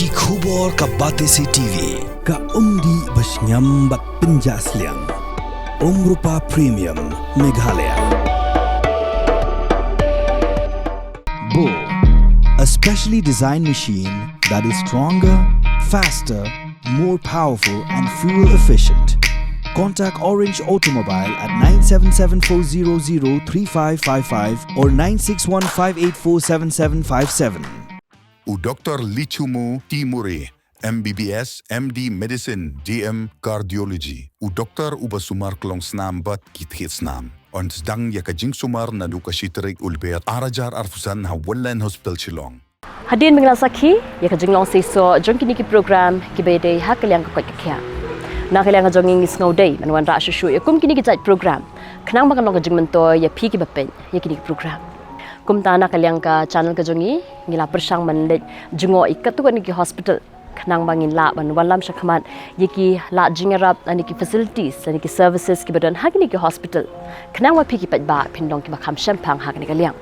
Ki khubor ka bate se TV ka umdi basnyam bat penjasliang Rupa Premium Meghalaya. Bo, a specially designed machine that is stronger, faster, more powerful and fuel efficient. Contact Orange Automobile at 977-400-3555 or 961-584-7757. U Dr. Lichumu Timuri, MBBS, MD Medicine, DM Cardiology. U Dr. Uba Sumar klong snam bat kit snam. On sedang yakajing Sumar na duka shiterik ulbeat arajar arfusan ha Wallen Hospital Shillong. Hadirin mengenal sakhi, yakajing long seso jong kini ki program kibede hakaliang kakot kakya. Nakaliang jong ingis ngauday manwan ra shushu yakum kini ki program. Kenang makan long kajing mento ya pi ki bapen yakini ki program. Kum tana kaliang ka channel ka jongi ngila persang mandet jungo ikatu kan ki hospital kenang bangin la ban walam shakhamat yiki la jingarap aniki facilities aniki services ki badan hakini ki hospital kenang wa phiki patba phindong ki bakham shampang hakini kaliang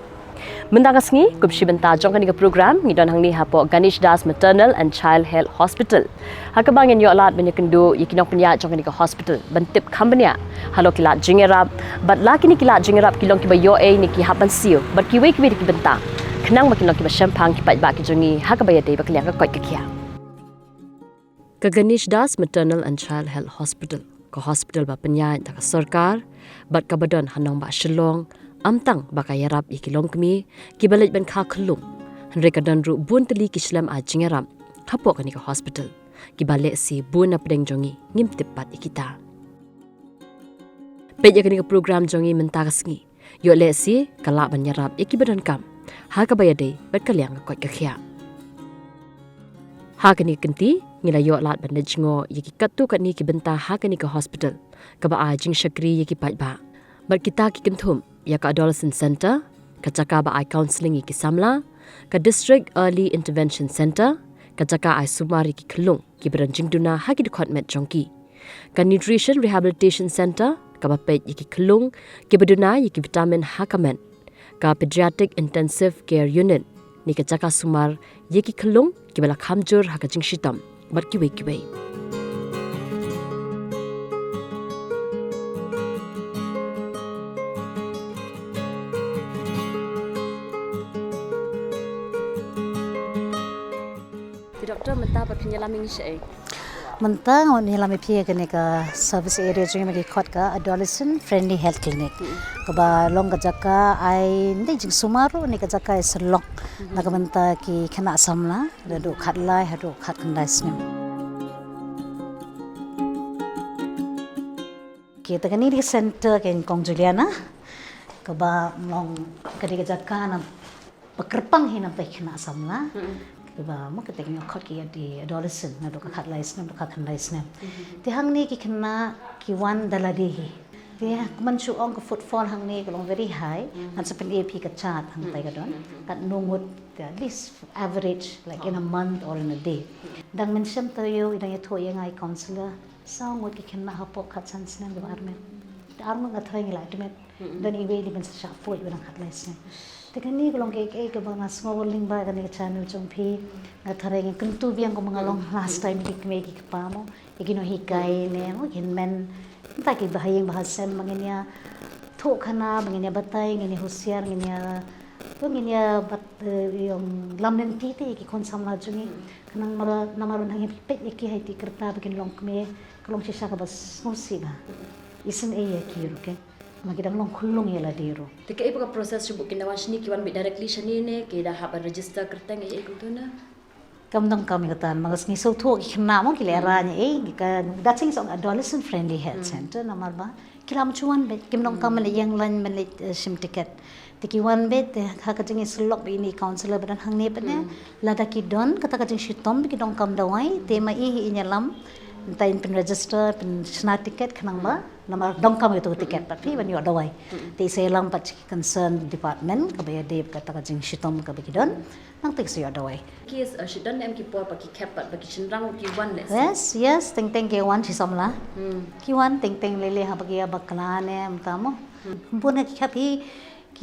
mendangas ngi kubshi benta jong kani ka program ngidon hangni hapo Ganesh Das Maternal and Child Health Hospital hakabangin yo lat benyakendu yikinong penya jong kani ka hospital bentip khambanya halo kila jingarap bat lakini kila jingarap kilong ki ba yo niki hapan Siew bat ki wei ki benta kenang makinong ki ba shampang ki patba ki jongi hakabaya dei bakliang ka koi kakya ka Ganesh Das Maternal and Child Health Hospital ka hospital ba penya ta ka sarkar bat ka badon hanong ba Shillong amtang baka yarap ikilong kami kibalit ban kha khulung hanre kadan ru bun tali kislam a jingaram hapo kani ka hospital kibale si bun apdeng jongi ngim tipat ikita peja kani ka program jongi mentagasngi yo le si kala ban yarap ikibadan kam ha ka bayade bat kalyang ka khya ha kani kanti ngila yo lat ban jingo yiki katu kani ki benta ha kani ka hospital ka ba a jing shakri yiki patba bat kita ki kenthum ya ka Adolescent Center, ka Chaka ba ai counseling ki Samla, ka District Early Intervention Center, ka Chaka ai Sumar ki Khlung ki branching duna ha ki department jongki. Ka Nutrition Rehabilitation Center, ka ba pet ki Khlung ki baduna ki vitamin hakamen. Ka Pediatric Intensive Care Unit ni ka Chaka Sumar ki Khlung ki bala khamjur ha ka jing shitam bar ki wei Doktor mentah penyelaming syai. Mentang on hilami pia kene ka service area jungi magi khot ka Adolescent Friendly Health Clinic. Ka ba long ka jaka ai ndai jing Sumaru ni ka jaka selok na ka menta ki khana samla da do khat lai ha do khat khandai snem. Ki ta kani di center ken Kong Juliana ka ba long ka di ka jaka na pakerpang hina pa khana samla. Ba mo ketek nyok khot ki di adolescent na do ka khat lai snem do ka khan lai snem ti hang ni ki khna ki wan daladi hi ti man chu ong ka footfall hang ni long very high and sa pen ap ka chat hang tai ka don kat nungut at least average like in a month or in a day dang men sem to yo idang tho yang ai counselor sa ngut ki khna ha po khat san snem do armen armen ga thai ngi lai timet dan i we di ben sa foi ben khat lai snem Tekani kalau ke bang small link ba kani channel jongpi ngathareng kentu biang ko mangalong last time dik me ki pamo ikino hikai ne mo kin men ta ki bahayeng bahasan manginya tho khana manginya batai ngini husiar nginya bat yung lamnen ti ki kon samla jungi kanang mara namarun hangi pet ki haiti kerta bikin long me kalong sisa ka bas musiba isin e ki ruke magidang long khulung yala diro tika ipa ka process shubu kinawan shini kiwan bi directly shani ne ke da haba register kerteng e kutuna kamdang kami katan magas ni so tho ki khna mo ki lera ni ka that's is Adolescent Friendly Health Center namar ba kilam chuan be kimdong kam le yang lan men le sim ticket tiki wan be ha ka jing slok bi ni counselor ban hang ne pene lada ki don kata ka jing shitom bi dong kam dawai te ma i inyalam tain pen register pen sna ticket khanang ba namar dong kam itu ticket tapi ban yo dawai te selang pat concern department ka ba de kata ka jing shitom ka bi don nang tek yo dawai kis shidan em ki por pa ki kepat ba ki chinrang ki wan le yes teng ke wan chi somla ki wan teng lele ha ba ki bakla ne am tamo bune ki khapi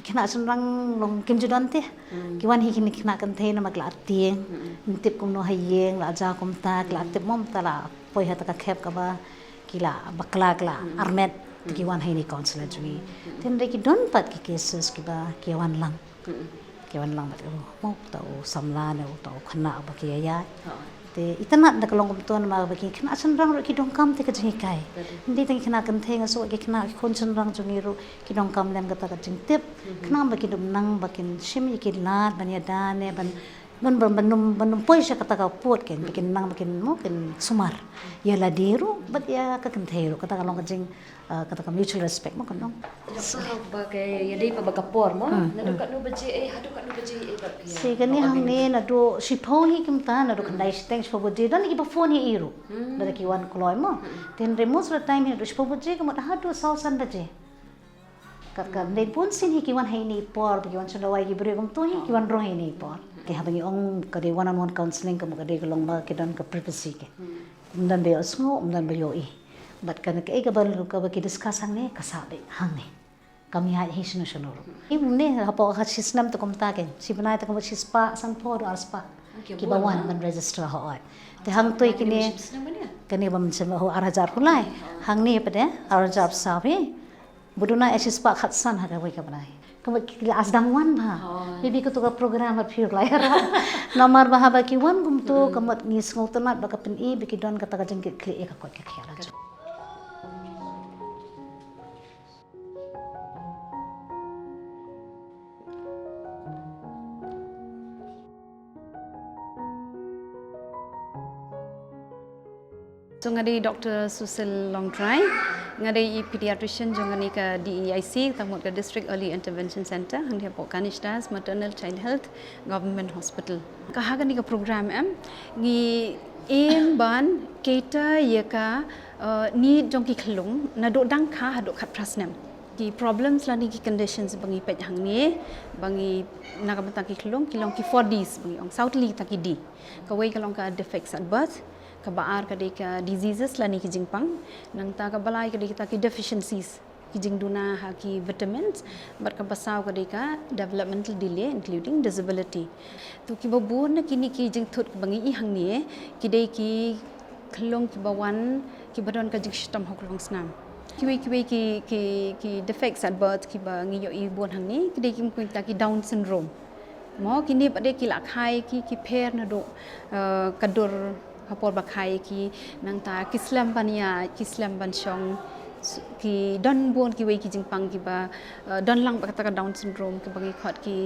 kena senrang long kim judan teh kiwan hi kini kena kan teh nama kla tieng tip kum no hayeng la ja kum ta kla tip mom ta la poi hata ka khep ka ba kila bakla kla armet kiwan hi ni counselor jui ten re ki don pat ki cases ki ba kiwan lang bat mo ta samla ne ta khana ba ki ya te itana da kalong kum tuan ma ba ki kena senrang ro ki dong kam te ka jingi kai ndi te kena kan teh ngaso ki kena kon senrang jungi ro ki dong kam lem kata ka jing tip kena ba ki dum nang ba kin shim ki lat ban ya dane ban ban poi sha kata ka pot ken bikin nang bikin mo ken sumar ya la diru bat ya ka kan teh ro kata kalong ka jing kata ka mutual respect mo kan dong ba kay yadi pa bagapor mo nadu kat no baji hadu kat no baji ba si kan ni hang ne na do si pho hi kim ta na do kan dai thanks for baji dan ki ba phone hi iru da ki wan kloi mo ten re most of the time hi do si pho baji ka mo hadu sausan baji kat kan dei pun sin hi ki wan hai ni por ki wan chalo wai ki bre gum to hi ki wan ro hi ni por ke ha bangi ong ka de one on one counseling ka mo ka de long ba ki dan ka privacy ke dan be asngo dan be yo i bat kan ke ga bal ka ba ki discuss hang ne ka sa de hang ne kami hai hi sino sino i ne ha po ha sistem to kom ta ke si banai ta kom si spa san po do spa ki ba wan ban register ha oi te hang to ikine kani bam chen ho arajar hulai hang ne pa de arajar sa be buduna esi spa khat san ha ka wai ka banai kamu kelas dangwan bah, bibi ku tukar program berpikir layar, nomor bah bagi wan gum tu kamu ngis ngotonat baka pen I bagi don kata kajeng klik ya kakot kakek aja. So ngadi Dr. Susil Longtrai, ngadi pediatrician jong ngani ka DEIC tamot ka District Early Intervention Center hang dia pok Ganesh das Maternal Child Health Government Hospital. Kahaga ni ka program ngi aim ban cater ya ka ni jong ki khlung na do dang kha do khat prasnam. Ki problems la ni ki conditions bangi pet hang ni bangi nakamata ki khlung kilong ki 4Ds bangi ong southly ta ki D. Ka wei kalong ka defects at birth kabaar kadika diseases lani ki jingpang nang ta ka balai kadika ki deficiencies ki jingduna ha ki vitamins but ka basaw kadika developmental delay including disability to ki babun na kini ki jing thut bangi I hang ni ki dei ki khlong ki bawan ki badon ka jing system hoklong snam ki defects at birth ki ba ngi yo I bon hang ni ki dei ki mku ta ki down syndrome mo kini pade ki lakhai ki pher na do kadur hapor bakai ki nang ta kislam bania kislam banchong ki don bon ki wei ki jingpang ki ba don lang bakata ka down syndrome ki bangi khot ki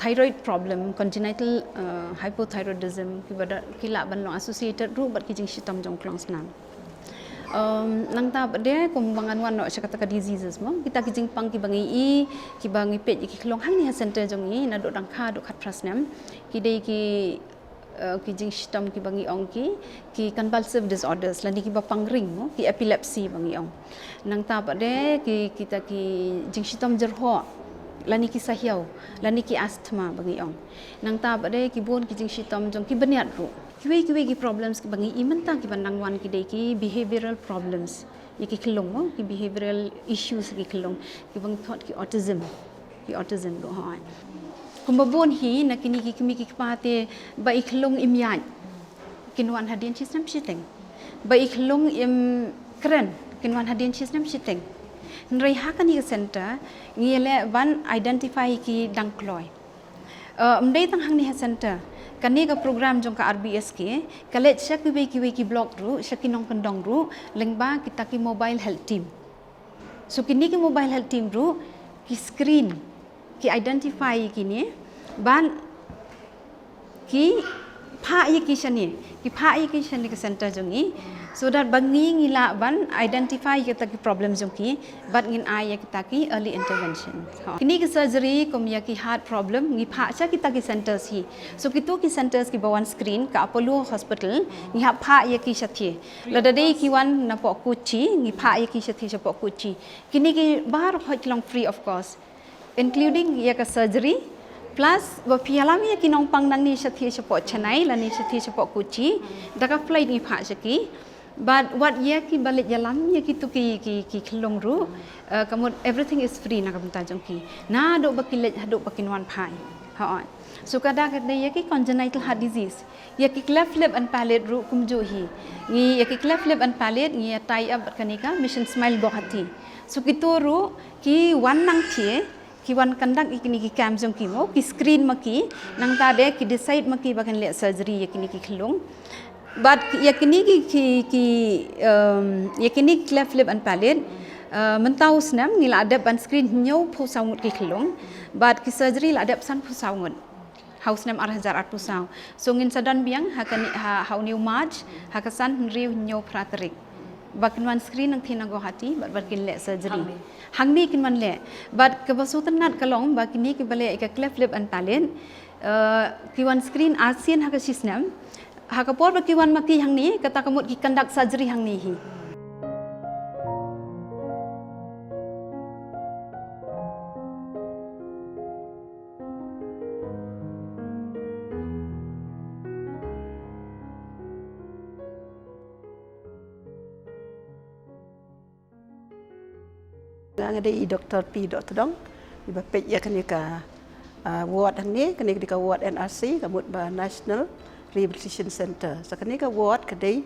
thyroid problem congenital hypothyroidism ki ba ki la ban long associated ru bat ki jing shitam jong klong snam nang ta bade kum bangan wan no sakata ka diseases mo kita ki jingpang ki bangi I ki bangi pet ki klong hang ni ha center jong I na do dang kha do khat prasnam ki dei ki ki jing system ki bangi ong ki convulsive disorders lani ki bapang ring mo ki epilepsy bangi ong nang ta pade ki kita ki jing system jerho lani ki sahiau lani ki asthma bangi ong nang ta pade ki bon ki jing system jong ki baniat ru ki ki problems ki bangi I mentang ki banang wan ki dei ki behavioral problems ki klong mo ki behavioral issues ki klong ki bang thought ki autism do ha kumbabon hi na kini ki kimi ki pate ba ikhlong imyan kinwan hadin chisnam chiteng ba ikhlong im kren kinwan hadin chisnam chiteng nrei hakani ka center ngiele ban identify ki dangkloi mdei tang hang ni ha center kani ka program jong ka RBS ke kalet shak ki blog ru shakinong kandong ru lengba kita ki mobile health team so kini ki mobile health team ru ki screen ki identify kini ban ki pha ye ki shani ka center jongi so that bangi ngila ban identify kita ki problem jongki but ngin ai kita ki early intervention kini ki surgery kom ya ki heart problem ngi pha cha kita ki centers hi so kitu ki centers ki bawan screen ka Apollo hospital ngi ha pha ye ki shathi ladade ki wan na po kuchi ngi pha ye ki shathi cha po kuchi kini ki bar hot long free of cost including ya ka surgery plus ba pialam ya kinong pang nang ni shathi cha po chanai la ni shathi cha po kuchi daga flight ni pha cha ki But what ki balik jalan ki tu ki kelong ru kamu everything is free nak bentar jongki. Na dok bakilet hadok bakinwan pai. Ha. So kadang-kadang ki congenital heart disease. Ki cleft lip and palate ru kumju hi. Ni ki cleft lip and palate ni tie up kanika mission smile go hati. So kitu ru ki wan nang thie ki wan kandak ikini ki cam jongki mo ki screen maki nang ta de ki decide maki bakan le surgery yakini ki kelong. But yakini yakini cleft lip and palate mentau senam ni la adap ban screen nyau pusau ngut ki kelong but ki surgery la adap san pusau ngut house nem arah jar pusau so ngin sadan biang hakani hau new march hakasan riu nyau praterik bakin wan screen nang thina go hati but kin le surgery hangni kin man le but kebasutan nat kalong bakini ki bale ka cleft lip and palate ki wan screen ASEAN hakasisnam hakapor bakiwan maki hang ni kata kamut ki conduct surgery hang ni hi ngade I Dr. P Dr. Dong iba pej ya kanika ward hang ni kanika ward NRC kamut ba National Rehabilitation Center. So kanika ward kadai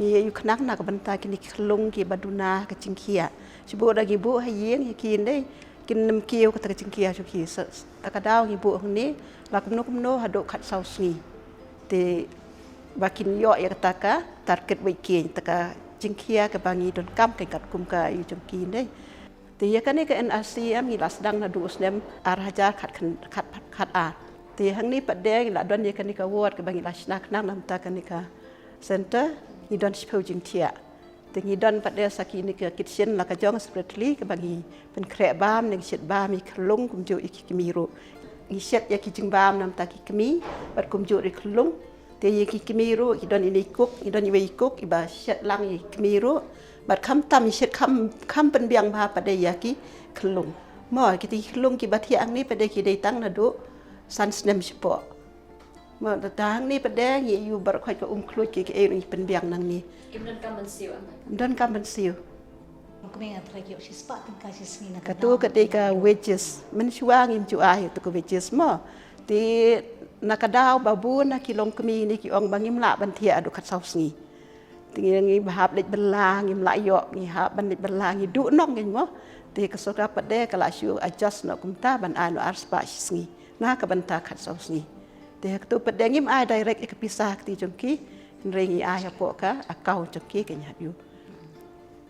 ni yu knak nak banta kini kelung ki baduna ke cingkia. Sibu da gibu hayeng yakin dai kin nem kieu ka cingkia chu ki takadaw gibu ni la kumno hadok khat sausni. Te bakin yo ya kataka target weekend taka cingkia ke bangi don kam ke kat kum ka yu cingki dai. Te ya kanika NRC am ni lasdang na dus nem arhajar khat a. Ti hang ni padeng la don ye kanika ward ke bangi lasnak nang nam ta kanika center ni don speu jing tia ti ni don padeng saki ni ke kitchen la ka jong separately ke bangi pen krek bam ning sit bam mi klung kum ju iki kimiru ni set ya ki jing bam nam ta ki kemi bat kum ju ri klung ti ye ki kimiru ki don ini cook ni don i wei cook i ba set lang i kimiru bat kham tam i set kham pen biang ba padeng ya ki klung mo ki ti klung ki bat hiang ni padeng ki dei tang na do san snem sipo ma datang ni padang yu bar khoi ka kluj ki ni pen biang nang ni Imdan kam mensiu dan kam bensiu Kami ngatrai yo sispa tingkah sisni nak. katu ketika wages men suang im ju ai tu ko wages mo ti nakadaw babu na kilong kemi ni ki ong bangim la ban thia adu khat sausngi tingi ngi bahap lej belang im la yo ngi ha ban lej belang i du nok ngi mo ti ka sora pade kala syu adjust no kumta ban anu arspa sisngi na ka banta khat sausngi te tu pedengim ai direct ke Pisa ti jongki ringi ai apo ka account jongki ke nya yu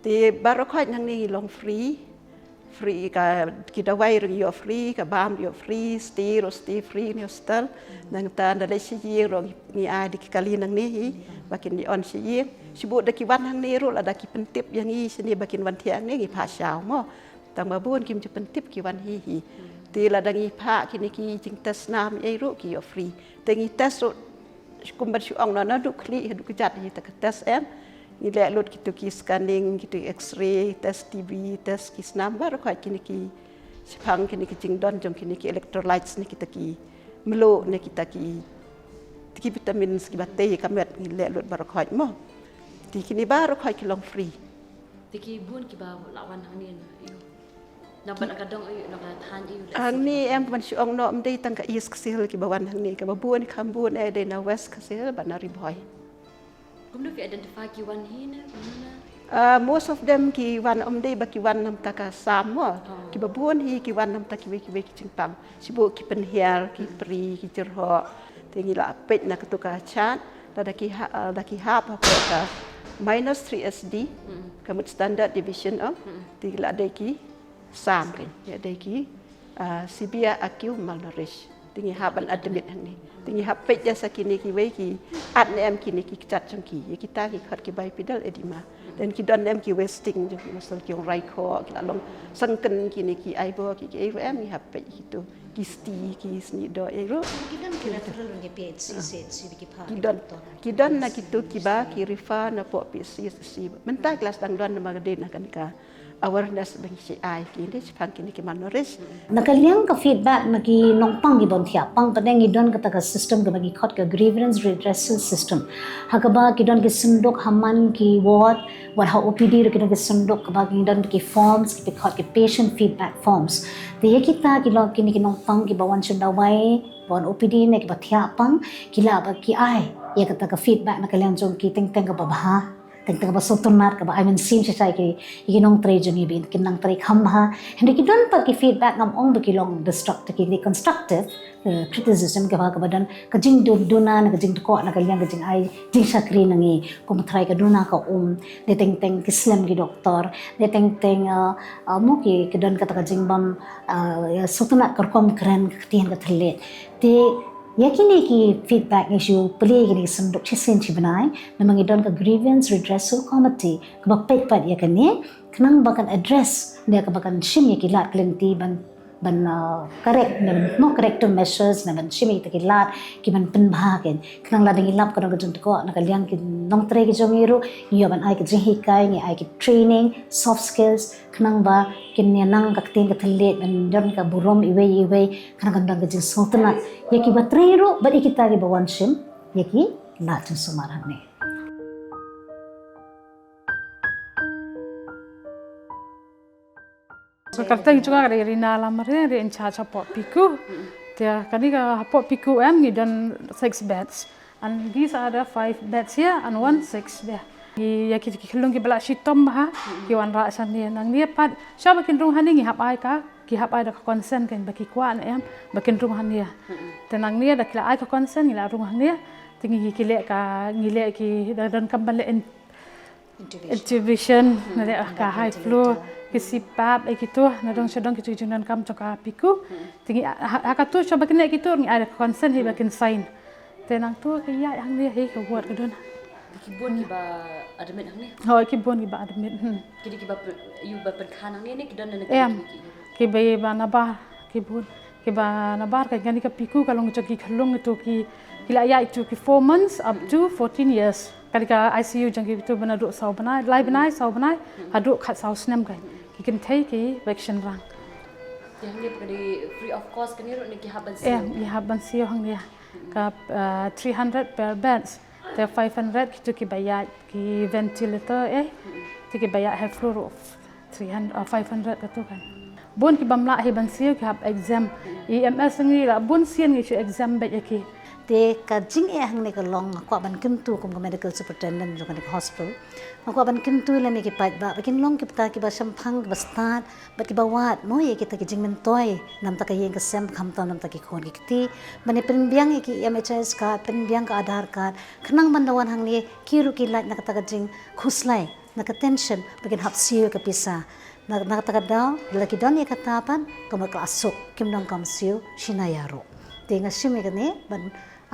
te baro khoi nang ni long free ka kita wai ring yo free ka bam yo free stay free ni hostel nang ta da le si yi ro ni ai di kali nang ni bakin di on si yi sibu da ki wan hang ni ro la da ki pentip yang ni sini bakin wan thiang ni pha xiao mo tang ba bun kim ju pentip ki wan hi ti la dangi pha kini ki jing tes nam ei ru ki yo free tengi tes ru kum bar ong na du kli du jat hi ta tes em ni le lut ki tu ki scanning ki tu x-ray tes tb tes ki snam bar kha kini ki sipang kini ki jing don jom kini ki electrolytes ni kita ki melo ni kita ki vitamin ki batte kamet ni le lut bar kha mo ti kini bar kha ki long free tiki bun ki ba lawan hang ni Naban akadong ayu nakatahan ayu. Ang ni em man si ong no mday tang ka is kasil ki bawan hang ni ka babuan kambun de na west kasil ba na riboy. Kumno fi identify ki wan hina mana? Most of them ki wan mday ba ki wan nam ta ka sam mo. Ki babuan hi ki wan nam ta ki ki chingpam. Sibu ki pen hiar ki pri ki jerho. Tingi la pet na katuka chat da ki ha pa ka -3 SD kamut standard deviation of tigla de ki sam kan ya deki severe acute malnourished tingi haban admit hang ni tingi hapet ja sakini ki wei ki at nem kini ki chat changki ya kita ki khat ki bipedal edema dan ki don nem ki wasting jo masal ki rai kho ki long sangken kini ki aibo ki em ni hapet gitu ki sti ki sni do ero Kita nak referral dengan PHC si bagi pak. ki don na ki tu ki ba ki refer na po PCC mentah kelas dang don na magaden kan ka awareness bagi si ai kini sepang kini ki manoris Nakaliang ka feedback naki nongpang gibon thia pang padeng idon kata ka system ka bagi khot ka grievance redressal system hakaba kidon ki sundok haman ki ward what how OPD ro kidon ki sundok ka bagi idon ki forms ki khot ki patient feedback forms te ye kita ki log kini ki nongpang ki bawan sundawai bawan OPD ne ki bathia pang kila ba ki ai ye kata ka feedback nakaliang jong ki teng ka babha tentang apa sotonat kaba I mean sim saya ki ikinong tray jeng ibi kinang tray khamha hindi kidon pa ki feedback ngam ong bekilong destructive ki constructive criticism kaba dan kajing duna na kajing ko na kaliang kajing ai jing sakri nangi kum try ka duna ka de teng kislam ki doktor de teng mo ki kidon kata kajing bam sotonat korkom kren ktian ka thले te yakini ki feedback issue play gini senduk chisen chibanai namang idon ka grievance redressal committee ka pek pat yakani kanang bakan address dia ka bakan shim yakilat klenti ban correct no corrective measures na ban shim yakilat ki ban penbagen kanang lading ilap ka ng ko nakaliang ki nong tre ki jongiru iyo ban ai ki jihikai ni ai ki training soft skills kanang ba kinyanang kakting kathalit ban don ka burom iwe kanang kandang ka jing sotna yaki batrero ba ikita ki bawan shim yaki latin sumarang ni So kartang juga ada rina lamare ada in charge of piku. Dia kani ka hapot piku ngi dan 6 beds. And these are the 5 beds here and 1 6 there. Ya ki khilung ki bala shitom ha ki wan ra san dia nang dia pat sya bakin rung hani ngi hap ai ka ki hap ai da consent kan baki kwan em bakin rung han dia. Tenang dia da kila ai ka consent ngila rung han dia tingi ki le ka ngile ki dan kambal intubation na dia ka high flow kisipap gitu na dong sedang kitu junan kam coka piku tingi hakatu coba kena gitu ngi ada consent hi bakin sign tenang tu ki ya yang dia hi ka buat kedon kibun ki ba admit hang ni oh kibun ki ba admit kidi ki ba you ba penkan hang ni kidon na em ki ba nabar kibun ki ba nabar ka gani ka piku kalong coki khalong itu ki kila ya itu ki 4 months up to 14 years kadika ICU jang ki itu bana duk sau bana lai bana sau bana haduk khat sau snem kai ki can take ki vaccine rang yang ni kadi free of cost kani ro ni ki haban em ya haban sio hang dia ka 300 per beds there 500 ki tu ki bayar ki ventilator ki bayar have floor of 300 or 500 ka tu kan bon ki bamla hi ban sio ki hab exam EMS ngi la bon sien ngi exam ba ki te ka jing hang ne ka long ko ban kintu kum medical superintendent jo kan hospital ko ban kintu le me ki pat ba kin long ki pata ki ba sampang ba start ba ki ba wat mo ye ki ta ki jing men toy nam ta ka yeng ka sem kham ta nam ta ki khon ki ti bane pen biang ki MHS ka pen biang ka Aadhaar card khnang man lawan hang ne ki ru ki lat na ka ta ka jing khuslai na ka tension begin hap Siew ka Pisa na ka ta ka daw la ki don ye ka tapan ka ma klasuk kim dong kam Siew sinayaro te nga shime ka ne ban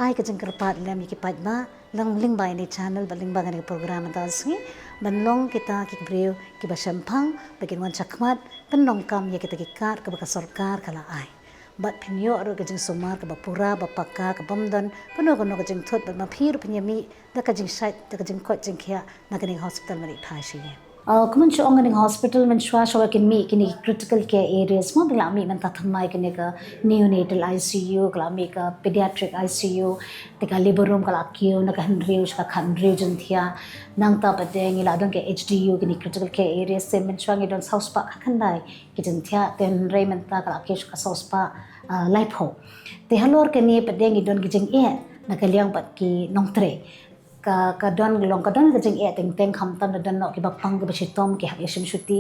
ai ka jeng kerpat lem ki pat ba lang ling bai ni channel ba ling ba ni program ta singi ban long kita ki breu ki ba sampang bakin wan chakmat pen long kam ye kita ki kar ka ba sarkar kala ai bat pinyo ro ka jeng Sumar ka ba pura ba pakka ka bamdan pano ka no ka jeng thot ba ma phir pinyami da ka jeng site da ka jeng ko jeng khia na ka ni hospital mari thashi ye kumun chu ong in hospital men shwa shwa kin mi kini critical care areas mo bila mi man ta thamai kini ka neonatal ICU kala mi ka pediatric ICU te ka labor room kala kyo na ka handriu ka khandriu jun thia nang ta pa deng ila dong ke HDU kini critical care areas se men shwa ngi don south pa khandai ki jun thia ten raymond ta kala kyo ka south pa life ho te halor kini pa deng i don ki jeng e na ka liang pat ki nong tre ka don long ka don ka jing teng teng kham tam don no ki ba pang ka chitom ki ha yashim shuti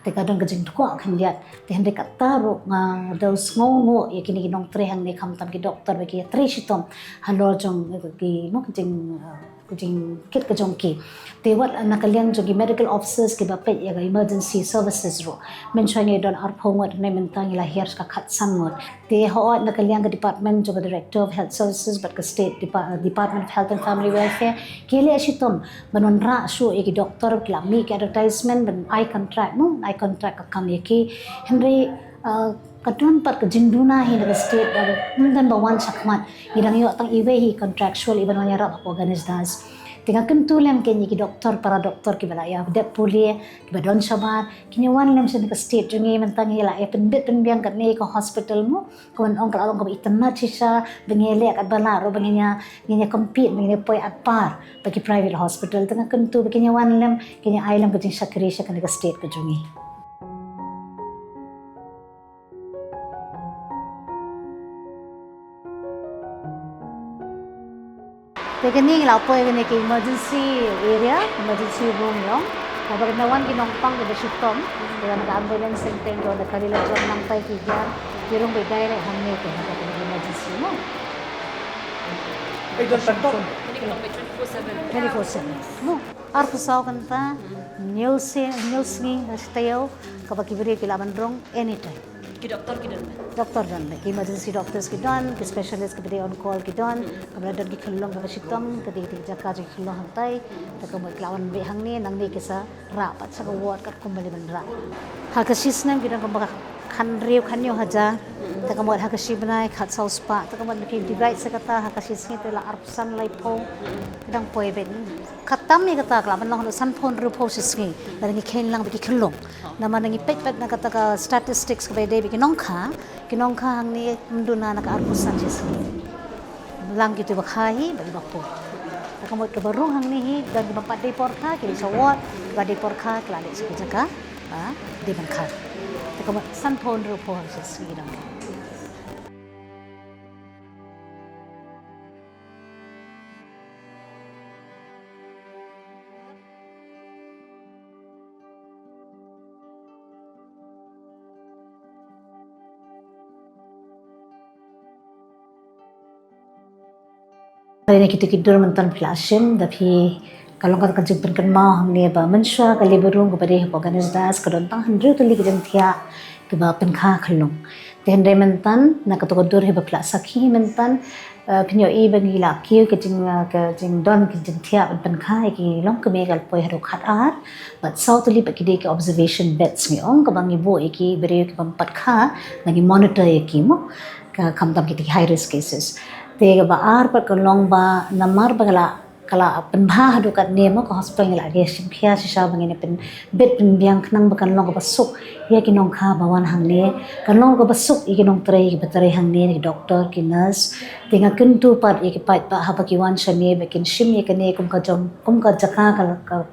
te ka don ka jing ko khan liat te hande ka taru nga dos ngo ye kini nong tre hang ne kham tam ki doctor be ki tre chitom halo jong ki mo jing kit ka jong ki te wat na ka liang jong medical officers ki ba pe ya emergency services ro men chang don ar phongot ne men tang ila hers ka khat sangot te ho na ka liang ka department jo director of health services but ka state department of health and family welfare kele ashitom banon ra shu ek doctor kla mi ke advertisement ban I contract ka kam ye ki henry kadun pat ka jinduna hi na state dan bawan sakmat irang yo tang iwe hi contractual iban wanya ra ko Ganesh das Tengah kentu lem kenyi ki doktor para doktor ki bala ya dep puli ki badon Sumar kini wan lem sen ke state jungi mentang ila e pendit penbiang kat ni ke hospital mu kon ong kalau ko itana cisa bengele kat bala ro bengenya compete bengenya poi at par bagi private hospital tengah kentu bengenya wan lem kini ai lem ke sakri kan ke state ke jungi. Teknik lah apa yang ke emergency area, emergency room yang. Kalau kenawan kinompang ke besutom, dengan ambulance senteng do ada kali lajang nampai kijan, kirung bedai le hamne ke ada emergency no. Itu betul. 24/7. No. Arto saw kanta news ni stay kabaki beri kilaban rong anytime. Ki doktor ki dan Doktor dan ki emergency doctors ki dan ki specialist ki on call ki dan kabla dan ki khulong ka sitam ka di jaka ji khulong hantai ta ka mo klawan be hang ni nang ni kisa rapat sa ward ka kumbali bandra ha ka sisnam ki dan ka baka khan riu khan yo haja ta ka mo ha ka sibnai khat sau spa ta ka mo ki divide sa kata ha ka sisngi te la arpsan lai po dang poi ben khatam ni kata klaban long san phone ru po sisngi dan ki khen lang ki khulong nama nangi pet na kata ka statistics ka bede bi kinongkha hang ni mduna na ka arpusan sisngi lang gitu bakhai bagi bapo kamot ka barung hang ni hi dan bapat de porkha ki sawat ba de porkha klale sa jaka de ban kha kamot san phone ru po sisngi dang Hari ni kita tidur mentan flashin, tapi kalau kata jumpa kan mau hamne ba mensha kali burung kepada Haba Ganesh das kedontang hendru tu lagi jantia ke ba penkha khalung. Tehen mentan nak kata kodur Haba flasaki mentan pinyo i bagi laki ke jing don ke jantia penkha ki long ke megal poi haru khatar, but sau tu li bagi ke observation beds ni ong ke bangi bo ki beri ke pempat kha bagi monitor ki mo kam tam ki high risk cases. Tega ba ar par kalong ba namar bagala kala penbah hadu kat ne mo ko hospital ngila ge simkhia sisa bangene pen bed pen biang knang ba kanlong ba suk ya ki nong kha bawan hang ne kanlong ba suk i ki nong trei ki batare hang ne ki doctor ki nurse tinga kentu pat i ki pat ba ha ba ki wan shane ba kin shim ye kane kum ka jaka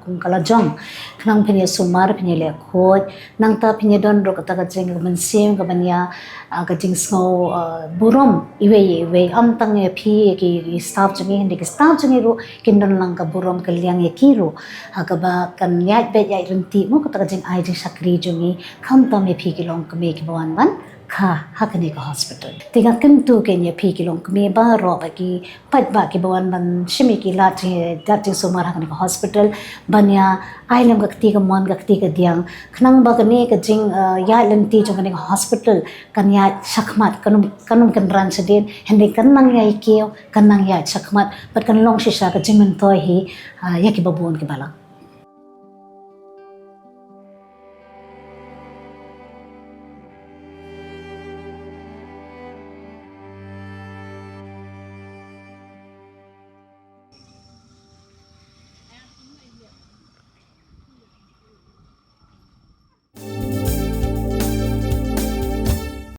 kum kala jong knang phe Sumar phe le khoj nang ta phe don ro ka ta jeng man sim ka banya ka jing snow burom iwe am tang ye phi ki staff jeng hindi ki staff jeng ro kindon lang ka burom kalyang ye kiro agaba kan yat bet yat renti mo ka jing ai jing sakri jungi kham ta me phi ki long ka me ki bawan ban kha hakani ka hospital tinga kentu ken ye phi ki long ka me ba ro ba ki pat ba ki bawan ban shimi ki la ti Sumar hakani ka hospital banya ailam ka ti ka mon ka ti ka diang khnang ba ka ne ka jing ya lenti jong ka hospital kan ya shakmat kanum kan ran sedin hindi kan nang ya ikio kan nang ya shakmat pat kan long shisha ka jimen toy hi ya ki babon ki bala